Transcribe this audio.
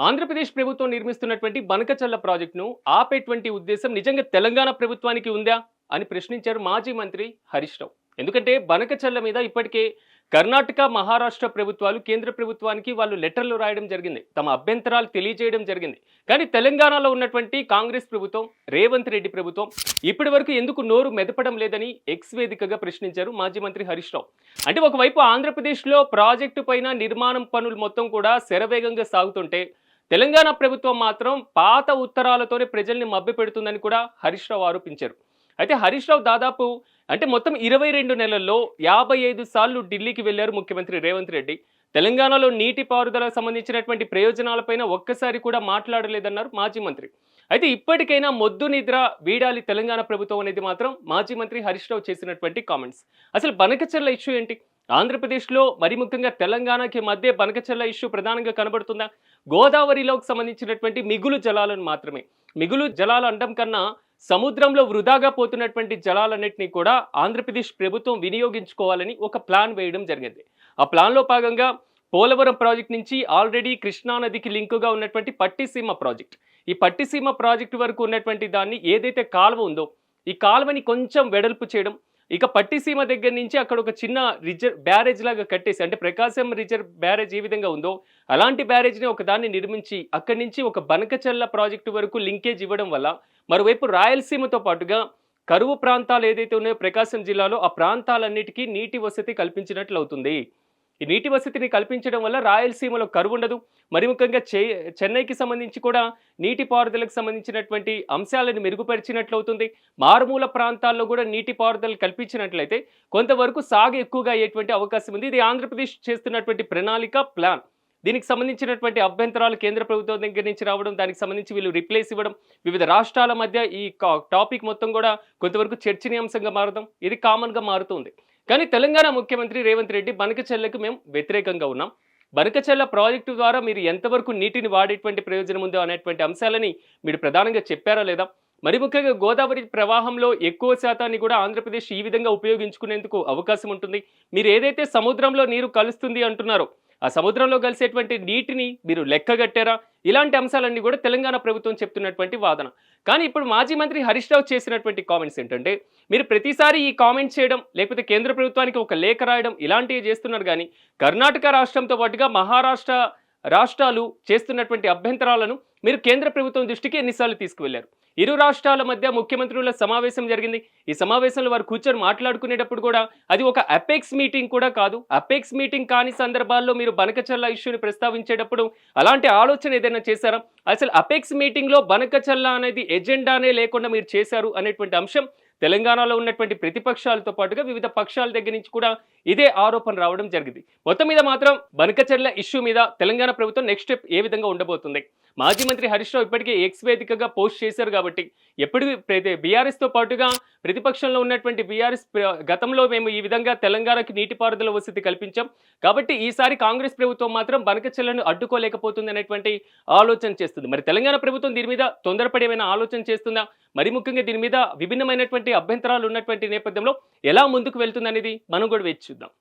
ఆంధ్రప్రదేశ్ ప్రభుత్వం నిర్మిస్తున్నటువంటి బనకచర్ల ప్రాజెక్టును ఆపేటువంటి ఉద్దేశం నిజంగా తెలంగాణ ప్రభుత్వానికి ఉందా అని ప్రశ్నించారు మాజీ మంత్రి హరీష్ రావు. ఎందుకంటే బనకచర్ల మీద ఇప్పటికే కర్ణాటక, మహారాష్ట్ర ప్రభుత్వాలు కేంద్ర ప్రభుత్వానికి వాళ్ళు లెటర్లు రాయడం జరిగింది, తమ అభ్యంతరాలు తెలియజేయడం జరిగింది. కానీ తెలంగాణలో ఉన్నటువంటి కాంగ్రెస్ ప్రభుత్వం, రేవంత్ రెడ్డి ప్రభుత్వం ఇప్పటి వరకు ఎందుకు నోరు మెదపడం లేదని ఎక్స్ వేదికగా ప్రశ్నించారు మాజీ మంత్రి హరీష్ రావు. అంటే ఒకవైపు ఆంధ్రప్రదేశ్లో ప్రాజెక్టు పైన నిర్మాణం పనులు మొత్తం కూడా శరవేగంగా సాగుతుంటే తెలంగాణ ప్రభుత్వం మాత్రం పాత ఉత్తరాలతోనే ప్రజల్ని మభ్యపెడుతుందని కూడా హరీష్ రావు ఆరోపించారు. అయితే హరీష్ రావు దాదాపు మొత్తం 22 నెలల్లో 55 సార్లు ఢిల్లీకి వెళ్లారు ముఖ్యమంత్రి రేవంత్ రెడ్డి. తెలంగాణలో నీటిపారుదలకు సంబంధించినటువంటి ప్రయోజనాలపైన ఒక్కసారి కూడా మాట్లాడలేదన్నారు మాజీ మంత్రి. అయితే ఇప్పటికైనా మొద్దు నిద్ర వీడాలి తెలంగాణ ప్రభుత్వం అనేది మాత్రం మాజీ మంత్రి హరీష్ రావు చేసినటువంటి కామెంట్స్. అసలు బనకచర్ల ఇష్యూ ఏంటి? ఆంధ్రప్రదేశ్లో మరి ముఖ్యంగా తెలంగాణకి మధ్య బనకచర్ల ఇష్యూ ప్రధానంగా కనబడుతుందా? గోదావరిలోకి సంబంధించినటువంటి మిగులు జలాలను మాత్రమే. మిగులు జలాలు అనడం కన్నా సముద్రంలో వృధాగా పోతున్నటువంటి జలాలన్నింటినీ కూడా ఆంధ్రప్రదేశ్ ప్రభుత్వం వినియోగించుకోవాలని ఒక ప్లాన్ వేయడం జరిగింది. ఆ ప్లాన్లో భాగంగా పోలవరం ప్రాజెక్ట్ నుంచి ఆల్రెడీ కృష్ణానదికి లింకుగా ఉన్నటువంటి పట్టిసీమ ప్రాజెక్ట్, ఈ పట్టిసీమ ప్రాజెక్టు వరకు ఉన్నటువంటి దాన్ని ఏదైతే కాలువ ఉందో ఈ కాలువని కొంచెం వెడల్పు చేయడం, ఇక పట్టిసీమ దగ్గర నుంచి అక్కడ ఒక చిన్న బ్యారేజ్ లాగా కట్టేసి, అంటే ప్రకాశం రిజర్వ్ బ్యారేజ్ ఏ విధంగా ఉందో అలాంటి బ్యారేజ్ని ఒక దాన్ని నిర్మించి అక్కడి నుంచి ఒక బనకచర్ల ప్రాజెక్టు వరకు లింకేజ్ ఇవ్వడం వల్ల మరోవైపు రాయలసీమతో పాటుగా కరువు ప్రాంతాలు ఏదైతే ఉన్నాయో ప్రకాశం జిల్లాలో ఆ ప్రాంతాలన్నిటికీ నీటి వసతి కల్పించినట్లు అవుతుంది. ఈ నీటి వసతిని కల్పించడం వల్ల రాయలసీమలో కరువు ఉండదు. మరి ముఖ్యంగా చెన్నైకి సంబంధించి కూడా నీటిపారుదలకు సంబంధించినటువంటి అంశాలను మెరుగుపరిచినట్లు అవుతుంది. మారుమూల ప్రాంతాల్లో కూడా నీటిపారుదల కల్పించినట్లయితే కొంతవరకు సాగు ఎక్కువగా అయ్యేటువంటి అవకాశం ఉంది. ఇది ఆంధ్రప్రదేశ్ చేస్తున్నటువంటి ప్రణాళిక, ప్లాన్. దీనికి సంబంధించినటువంటి అభ్యంతరాలు కేంద్ర ప్రభుత్వం దగ్గర నుంచి రావడం, దానికి సంబంధించి వీళ్ళు రిప్లేస్ ఇవ్వడం, వివిధ రాష్ట్రాల మధ్య ఈ టాపిక్ మొత్తం కూడా కొంతవరకు చర్చనీయాంశంగా మారడం, ఇది కామన్గా మారుతుంది. కానీ తెలంగాణ ముఖ్యమంత్రి రేవంత్ రెడ్డి బనకచర్లకు మేము వ్యతిరేకంగా ఉన్నాం, బనకచర్ల ప్రాజెక్టు ద్వారా మీరు ఎంతవరకు నీటిని వాడేటువంటి ప్రయోజనం ఉందో అనేటువంటి అంశాలని మీరు ప్రధానంగా చెప్పారా లేదా? మరి ముఖ్యంగా గోదావరి ప్రవాహంలో ఎక్కువ శాతాన్ని కూడా ఆంధ్రప్రదేశ్ ఈ విధంగా ఉపయోగించుకునేందుకు అవకాశం ఉంటుంది. మీరు ఏదైతే సముద్రంలో నీరు కలుస్తుంది అంటున్నారో ఆ సముద్రంలో కలిసేటువంటి నీటిని మీరు లెక్కగట్టారా? ఇలాంటి అంశాలన్నీ కూడా తెలంగాణ ప్రభుత్వం చెప్తున్నటువంటి వాదన. కానీ ఇప్పుడు మాజీ మంత్రి హరీష్ రావు చేసినటువంటి కామెంట్స్ ఏంటంటే, మీరు ప్రతిసారి ఈ కామెంట్స్ చేయడం, లేకపోతే కేంద్ర ప్రభుత్వానికి ఒక లేఖ రాయడం ఇలాంటివి చేస్తున్నారు. కానీ కర్ణాటక రాష్ట్రంతో పాటుగా మహారాష్ట్ర రాష్ట్రాలు చేస్తున్నటువంటి అభ్యంతరాలను మీరు కేంద్ర ప్రభుత్వం దృష్టికి ఎన్నిసార్లు తీసుకువెళ్లారు? ఇరు రాష్ట్రాల మధ్య ముఖ్యమంత్రుల సమావేశం జరిగింది. ఈ సమావేశంలో వారు కూర్చొని మాట్లాడుకునేటప్పుడు కూడా అది ఒక అపెక్స్ మీటింగ్ కూడా కాదు. అపెక్స్ మీటింగ్ కాని సందర్భాల్లో మీరు బనకచర్ల ఇష్యూని ప్రస్తావించేటప్పుడు అలాంటి ఆలోచన ఏదైనా చేశారా? అసలు అపెక్స్ మీటింగ్లో బనకచర్ల అనేది ఎజెండానే లేకుండా మీరు చేశారు అనేటువంటి అంశం తెలంగాణలో ఉన్నటువంటి ప్రతిపక్షాలతో పాటుగా వివిధ పక్షాల దగ్గర నుంచి కూడా ఇదే ఆరోపణ రావడం జరిగింది. మొత్తం మీద మాత్రం బనకచర్ల ఇష్యూ మీద తెలంగాణ ప్రభుత్వం నెక్స్ట్ స్టెప్ ఏ విధంగా ఉండబోతుంది? మాజీ మంత్రి హరీష్ రావు ఇప్పటికే ఎక్స్ వేదికగా పోస్ట్ చేశారు కాబట్టి ఎప్పుడు బీఆర్ఎస్తో పాటుగా ప్రతిపక్షంలో ఉన్నటువంటి బీఆర్ఎస్ గతంలో మేము ఈ విధంగా తెలంగాణకి నీటిపారుదల వసతి కల్పించాం కాబట్టి ఈసారి కాంగ్రెస్ ప్రభుత్వం మాత్రం బనకచర్లను అడ్డుకోలేకపోతుంది అనేటువంటి ఆలోచన చేస్తుంది. మరి తెలంగాణ ప్రభుత్వం దీని మీద తొందరపడి ఏమైనా ఆలోచన చేస్తుందా? మరి ముఖ్యంగా దీని మీద విభిన్నమైనటువంటి అభ్యంతరాలు ఉన్నటువంటి నేపథ్యంలో ఎలా ముందుకు వెళ్తుంది అనేది మనం కూడా వేచి చూద్దాం.